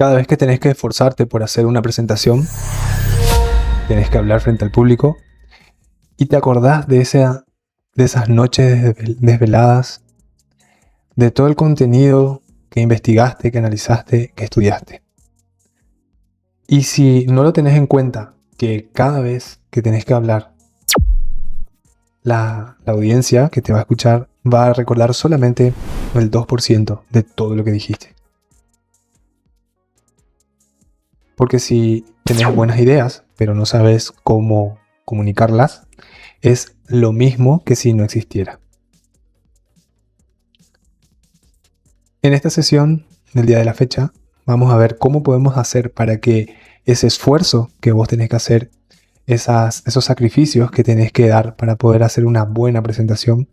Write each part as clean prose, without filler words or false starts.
Cada vez que tenés que esforzarte por hacer una presentación, tenés que hablar frente al público y te acordás de esas noches desveladas, de todo el contenido que investigaste, que analizaste, que estudiaste. Y si no lo tenés en cuenta, que cada vez que tenés que hablar, la audiencia que te va a escuchar va a recordar solamente el 2% de todo lo que dijiste. Porque si tenés buenas ideas, pero no sabes cómo comunicarlas, es lo mismo que si no existiera. En esta sesión del día de la fecha, vamos a ver cómo podemos hacer para que ese esfuerzo que vos tenés que hacer, esos sacrificios que tenés que dar para poder hacer una buena presentación,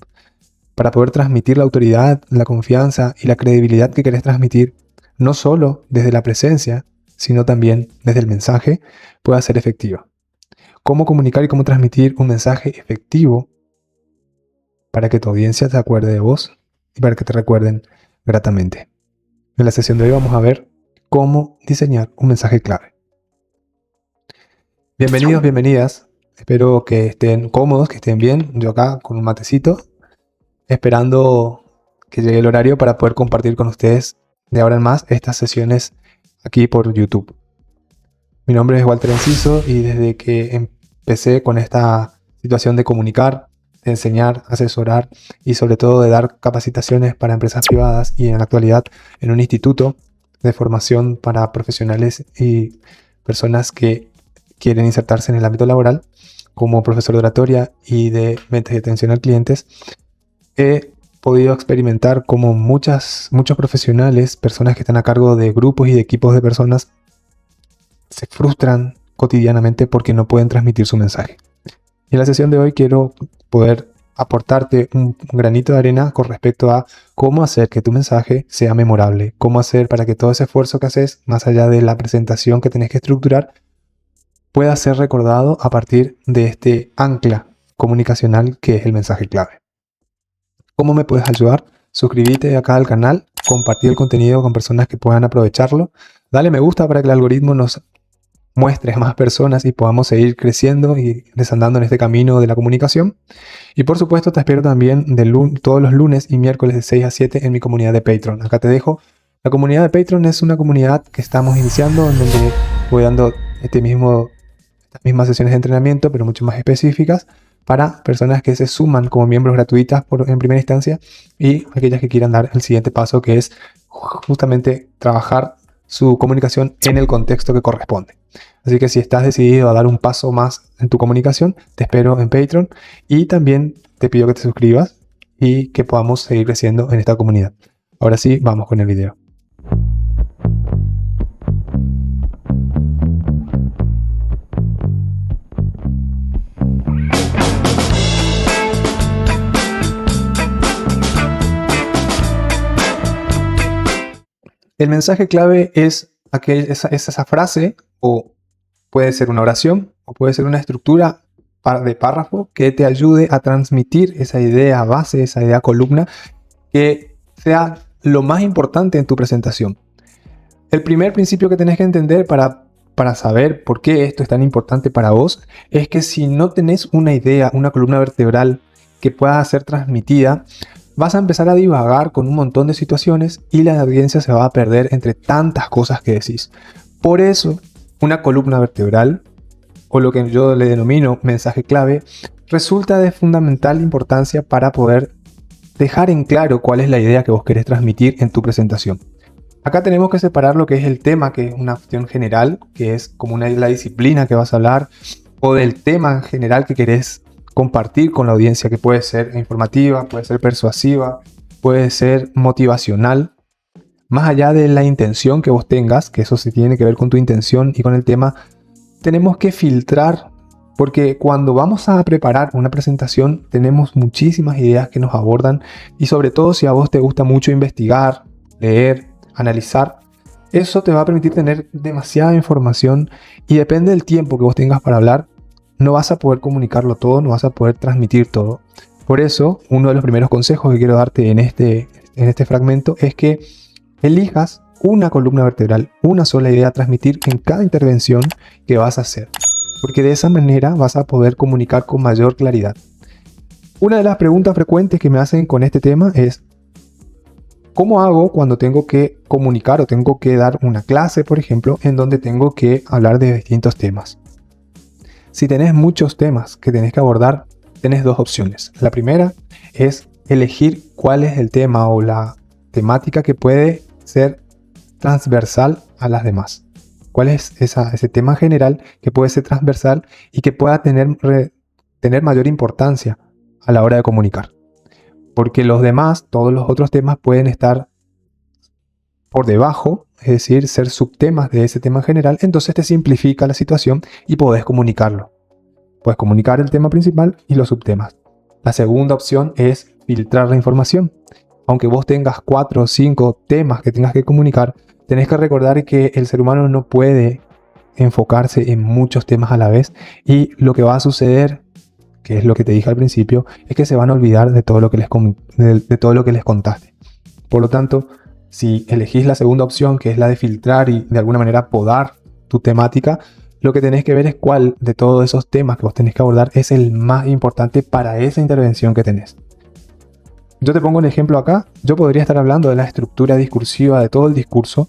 para poder transmitir la autoridad, la confianza y la credibilidad que querés transmitir, no solo desde la presencia, sino también desde el mensaje, pueda ser efectiva. Cómo comunicar y cómo transmitir un mensaje efectivo para que tu audiencia te acuerde de vos y para que te recuerden gratamente. En la sesión de hoy vamos a ver cómo diseñar un mensaje clave. Bienvenidos, bienvenidas. Espero que estén cómodos, que estén bien. Yo acá con un matecito, esperando que llegue el horario para poder compartir con ustedes de ahora en más estas sesiones aquí por YouTube. Mi nombre es Walter Enciso y desde que empecé con esta situación de comunicar, de enseñar, asesorar y sobre todo de dar capacitaciones para empresas privadas y en la actualidad en un instituto de formación para profesionales y personas que quieren insertarse en el ámbito laboral como profesor de oratoria y de ventas y atención al clientes, he podido experimentar como muchos profesionales, personas que están a cargo de grupos y de equipos de personas, se frustran cotidianamente porque no pueden transmitir su mensaje. Y en la sesión de hoy quiero poder aportarte un granito de arena con respecto a cómo hacer que tu mensaje sea memorable, cómo hacer para que todo ese esfuerzo que haces, más allá de la presentación que tenés que estructurar, pueda ser recordado a partir de este ancla comunicacional que es el mensaje clave. ¿Cómo me puedes ayudar? Suscríbete acá al canal, compartir el contenido con personas que puedan aprovecharlo, dale me gusta para que el algoritmo nos muestre a más personas y podamos seguir creciendo y desandando en este camino de la comunicación. Y por supuesto te espero también todos los lunes y miércoles de 6 a 7 en mi comunidad de Patreon. Acá te dejo. La comunidad de Patreon es una comunidad que estamos iniciando en donde voy dando estas mismas sesiones de entrenamiento, pero mucho más específicas, para personas que se suman como miembros gratuitas en primera instancia y aquellas que quieran dar el siguiente paso, que es justamente trabajar su comunicación en el contexto que corresponde. Así que si estás decidido a dar un paso más en tu comunicación, te espero en Patreon y también te pido que te suscribas y que podamos seguir creciendo en esta comunidad. Ahora sí, vamos con el video. El mensaje clave es esa frase, o puede ser una oración, o puede ser una estructura de párrafo que te ayude a transmitir esa idea base, esa idea columna, que sea lo más importante en tu presentación. El primer principio que tenés que entender para saber por qué esto es tan importante para vos, es que si no tenés una idea, una columna vertebral que pueda ser transmitida, vas a empezar a divagar con un montón de situaciones y la audiencia se va a perder entre tantas cosas que decís. Por eso, una columna vertebral, o lo que yo le denomino mensaje clave, resulta de fundamental importancia para poder dejar en claro cuál es la idea que vos querés transmitir en tu presentación. Acá tenemos que separar lo que es el tema, que es una cuestión general, que es como la disciplina que vas a hablar, o del tema general que querés compartir con la audiencia, que puede ser informativa, puede ser persuasiva, puede ser motivacional. Más allá de la intención que vos tengas, que eso se tiene que ver con tu intención y con el tema, tenemos que filtrar, porque cuando vamos a preparar una presentación tenemos muchísimas ideas que nos abordan, y sobre todo si a vos te gusta mucho investigar, leer, analizar, eso te va a permitir tener demasiada información, y depende del tiempo que vos tengas para hablar, no vas a poder comunicarlo todo, no vas a poder transmitir todo. Por eso, uno de los primeros consejos que quiero darte en este fragmento es que elijas una columna vertebral, una sola idea a transmitir en cada intervención que vas a hacer. Porque de esa manera vas a poder comunicar con mayor claridad. Una de las preguntas frecuentes que me hacen con este tema es: ¿cómo hago cuando tengo que comunicar o tengo que dar una clase, por ejemplo, en donde tengo que hablar de distintos temas? Si tenés muchos temas que tenés que abordar, tenés dos opciones. La primera es elegir cuál es el tema o la temática que puede ser transversal a las demás. ¿Cuál es ese tema general que puede ser transversal y que pueda tener mayor importancia a la hora de comunicar? Porque los demás, todos los otros temas pueden estar por debajo, es decir, ser subtemas de ese tema general, entonces te simplifica la situación y podés comunicarlo. Puedes comunicar el tema principal y los subtemas. La segunda opción es filtrar la información. Aunque vos tengas 4 o 5 temas que tengas que comunicar, tenés que recordar que el ser humano no puede enfocarse en muchos temas a la vez, y lo que va a suceder, que es lo que te dije al principio, es que se van a olvidar de todo lo que les contaste. Por lo tanto, si elegís la segunda opción, que es la de filtrar y de alguna manera podar tu temática, lo que tenés que ver es cuál de todos esos temas que vos tenés que abordar es el más importante para esa intervención que tenés. Yo te pongo un ejemplo acá. Yo podría estar hablando de la estructura discursiva de todo el discurso,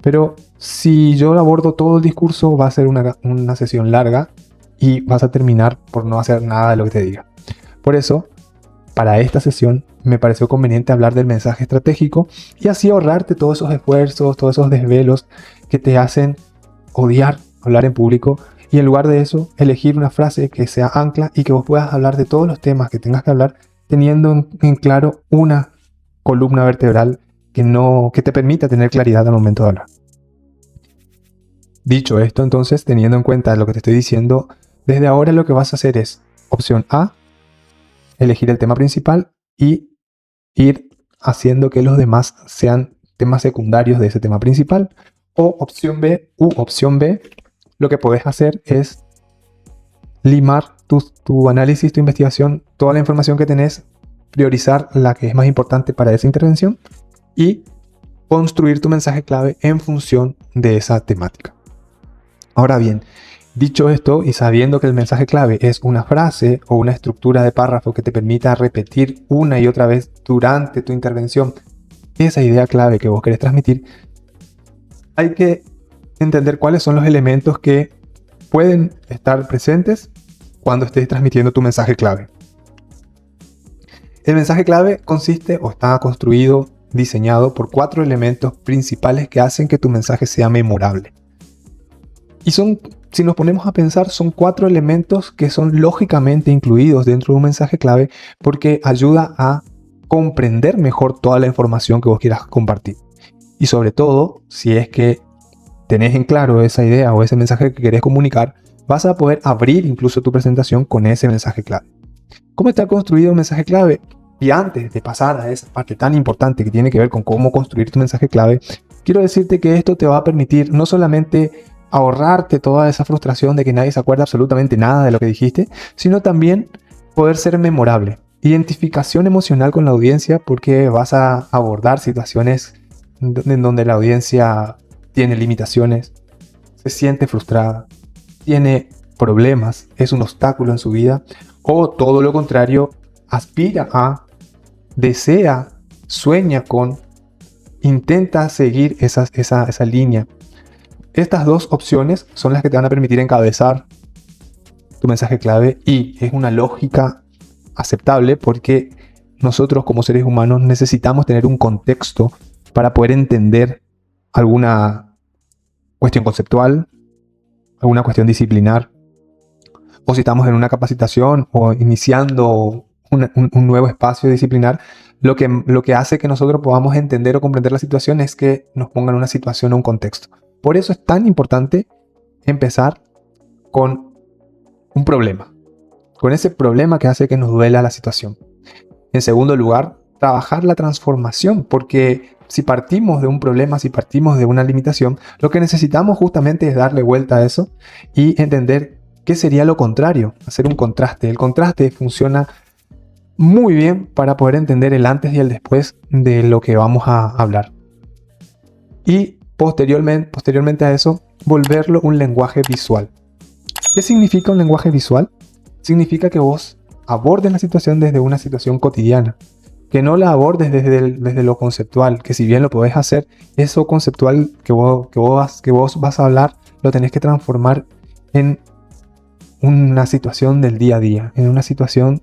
pero si yo abordo todo el discurso va a ser una sesión larga y vas a terminar por no hacer nada de lo que te diga. Por eso, para esta sesión me pareció conveniente hablar del mensaje estratégico y así ahorrarte todos esos esfuerzos, todos esos desvelos que te hacen odiar hablar en público, y en lugar de eso elegir una frase que sea ancla y que vos puedas hablar de todos los temas que tengas que hablar teniendo en claro una columna vertebral que te permita tener claridad al momento de hablar. Dicho esto, entonces, teniendo en cuenta lo que te estoy diciendo, desde ahora lo que vas a hacer es: opción A, elegir el tema principal y ir haciendo que los demás sean temas secundarios de ese tema principal. O opción B, lo que podés hacer es limar tu análisis, tu investigación, toda la información que tenés, priorizar la que es más importante para esa intervención y construir tu mensaje clave en función de esa temática. Ahora bien, dicho esto y sabiendo que el mensaje clave es una frase o una estructura de párrafo que te permita repetir una y otra vez durante tu intervención esa idea clave que vos querés transmitir, hay que entender cuáles son los elementos que pueden estar presentes cuando estés transmitiendo tu mensaje clave. El mensaje clave consiste o está construido, diseñado por 4 elementos principales que hacen que tu mensaje sea memorable. Y si nos ponemos a pensar, son 4 elementos que son lógicamente incluidos dentro de un mensaje clave porque ayuda a comprender mejor toda la información que vos quieras compartir. Y sobre todo, si es que tenés en claro esa idea o ese mensaje que querés comunicar, vas a poder abrir incluso tu presentación con ese mensaje clave. ¿Cómo está construido un mensaje clave? Y antes de pasar a esa parte tan importante que tiene que ver con cómo construir tu mensaje clave, quiero decirte que esto te va a permitir no solamente ahorrarte toda esa frustración de que nadie se acuerda absolutamente nada de lo que dijiste, sino también poder ser memorable. Identificación emocional con la audiencia, porque vas a abordar situaciones en donde la audiencia tiene limitaciones, se siente frustrada, tiene problemas, es un obstáculo en su vida, o todo lo contrario, aspira a, desea, sueña con, intenta seguir esa línea. Estas dos opciones son las que te van a permitir encabezar tu mensaje clave, y es una lógica aceptable porque nosotros como seres humanos necesitamos tener un contexto para poder entender alguna cuestión conceptual, alguna cuestión disciplinar, o si estamos en una capacitación o iniciando un nuevo espacio disciplinar, lo que hace que nosotros podamos entender o comprender la situación es que nos pongan una situación o un contexto. Por eso es tan importante empezar con un problema, con ese problema que hace que nos duela la situación. En segundo lugar, trabajar la transformación, porque si partimos de un problema, si partimos de una limitación, lo que necesitamos justamente es darle vuelta a eso y entender qué sería lo contrario, hacer un contraste. El contraste funciona muy bien para poder entender el antes y el después de lo que vamos a hablar. y posteriormente a eso, volverlo un lenguaje visual. ¿Qué significa un lenguaje visual? Significa que vos abordes la situación desde una situación cotidiana, que no la abordes desde lo conceptual, que si bien lo podés hacer, eso conceptual que vos vas a hablar, lo tenés que transformar en una situación del día a día, en una situación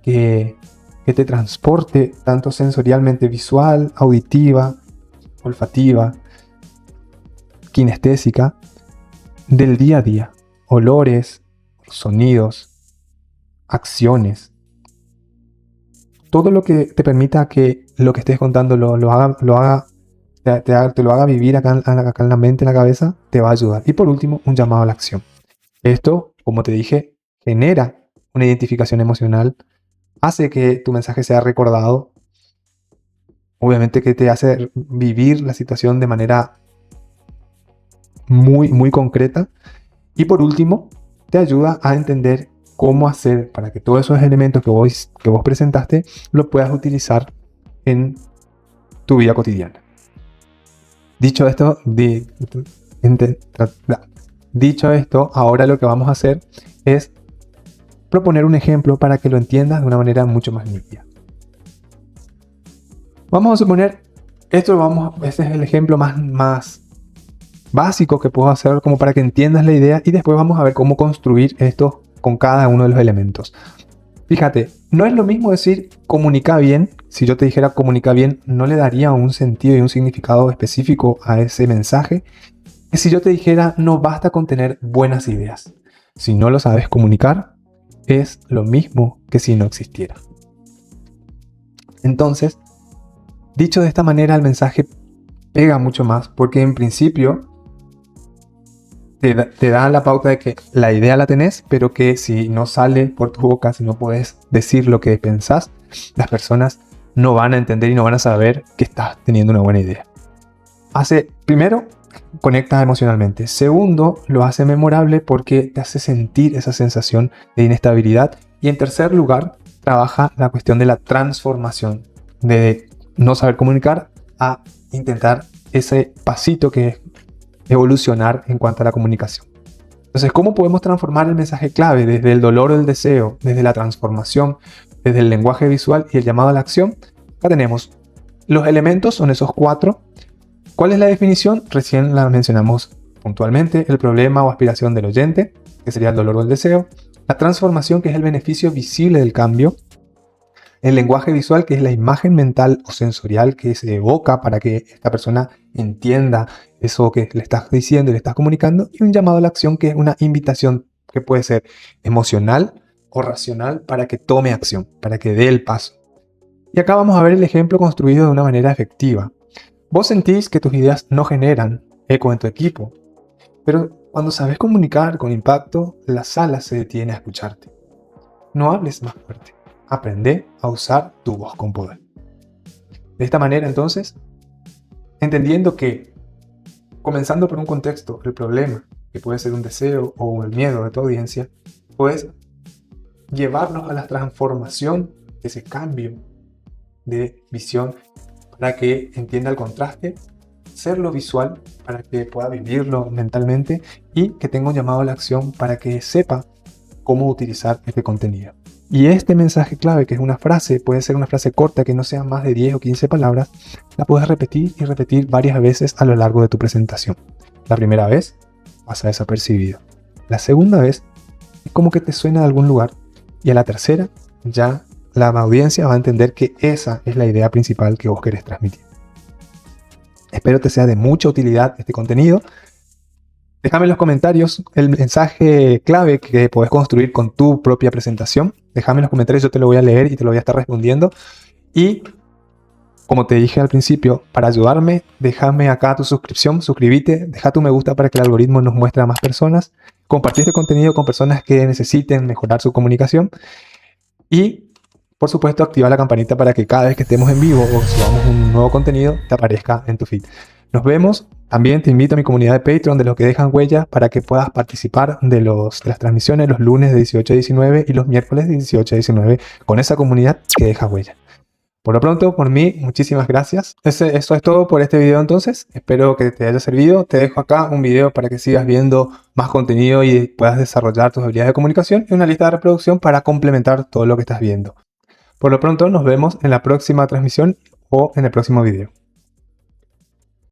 que te transporte tanto sensorialmente, visual, auditiva, olfativa, kinestésica, del día a día. Olores, sonidos, acciones. Todo lo que te permita que lo que estés contando te lo haga vivir acá en la mente, en la cabeza, te va a ayudar. Y por último, un llamado a la acción. Esto, como te dije, genera una identificación emocional, hace que tu mensaje sea recordado, obviamente que te hace vivir la situación de manera muy, muy concreta. Y por último, te ayuda a entender cómo hacer para que todos esos elementos que vos presentaste los puedas utilizar en tu vida cotidiana. Dicho esto, ahora lo que vamos a hacer es proponer un ejemplo para que lo entiendas de una manera mucho más nítida. Vamos a suponer, este es el ejemplo más básico que puedo hacer como para que entiendas la idea, y después vamos a ver cómo construir esto con cada uno de los elementos. Fíjate, no es lo mismo decir comunica bien. Si yo te dijera comunica bien, no le daría un sentido y un significado específico a ese mensaje, que si yo te dijera no basta con tener buenas ideas. Si no lo sabes comunicar, es lo mismo que si no existiera. Entonces, dicho de esta manera, el mensaje pega mucho más, porque en principio te da la pauta de que la idea la tenés, pero que si no sale por tu boca, si no podés decir lo que pensás, las personas no van a entender y no van a saber que estás teniendo una buena idea. Primero, conecta emocionalmente. Segundo, lo hace memorable porque te hace sentir esa sensación de inestabilidad. Y en tercer lugar, trabaja la cuestión de la transformación, de no saber comunicar a intentar ese pasito que es evolucionar en cuanto a la comunicación. Entonces, ¿cómo podemos transformar el mensaje clave desde el dolor o el deseo, desde la transformación, desde el lenguaje visual y el llamado a la acción? Acá tenemos los elementos, son esos 4. ¿Cuál es la definición? Recién la mencionamos puntualmente: el problema o aspiración del oyente, que sería el dolor o el deseo; la transformación, que es el beneficio visible del cambio; el lenguaje visual, que es la imagen mental o sensorial que se evoca para que esta persona entienda eso que le estás diciendo y le estás comunicando; y un llamado a la acción, que es una invitación que puede ser emocional o racional para que tome acción, para que dé el paso. Y acá vamos a ver el ejemplo construido de una manera efectiva. Vos sentís que tus ideas no generan eco en tu equipo, pero cuando sabes comunicar con impacto, la sala se detiene a escucharte. No hables más fuerte. Aprende a usar tu voz con poder. De esta manera, entonces, entendiendo que, comenzando por un contexto, el problema, que puede ser un deseo o el miedo de tu audiencia, puedes llevarnos a la transformación, ese cambio de visión, para que entienda el contraste, hacerlo visual para que pueda vivirlo mentalmente, y que tenga un llamado a la acción para que sepa cómo utilizar este contenido. Y este mensaje clave, que es una frase, puede ser una frase corta que no sea más de 10 o 15 palabras, la puedes repetir y repetir varias veces a lo largo de tu presentación. La primera vez pasa desapercibido. La segunda vez es como que te suena de algún lugar. Y a la tercera ya la audiencia va a entender que esa es la idea principal que vos querés transmitir. Espero te sea de mucha utilidad este contenido. Déjame en los comentarios el mensaje clave que podés construir con tu propia presentación. Déjame en los comentarios, yo te lo voy a leer y te lo voy a estar respondiendo. Y como te dije al principio, para ayudarme, déjame acá tu suscripción, suscríbete, deja tu me gusta para que el algoritmo nos muestre a más personas. Compartí este contenido con personas que necesiten mejorar su comunicación. Y, por supuesto, activa la campanita para que cada vez que estemos en vivo o subamos un nuevo contenido, te aparezca en tu feed. Nos vemos. También te invito a mi comunidad de Patreon de los que dejan huella para que puedas participar de las transmisiones los lunes de 18 a 19 y los miércoles de 18 a 19 con esa comunidad que deja huella. Por lo pronto, por mí, muchísimas gracias. Eso es todo por este video entonces. Espero que te haya servido. Te dejo acá un video para que sigas viendo más contenido y puedas desarrollar tus habilidades de comunicación y una lista de reproducción para complementar todo lo que estás viendo. Por lo pronto, nos vemos en la próxima transmisión o en el próximo video.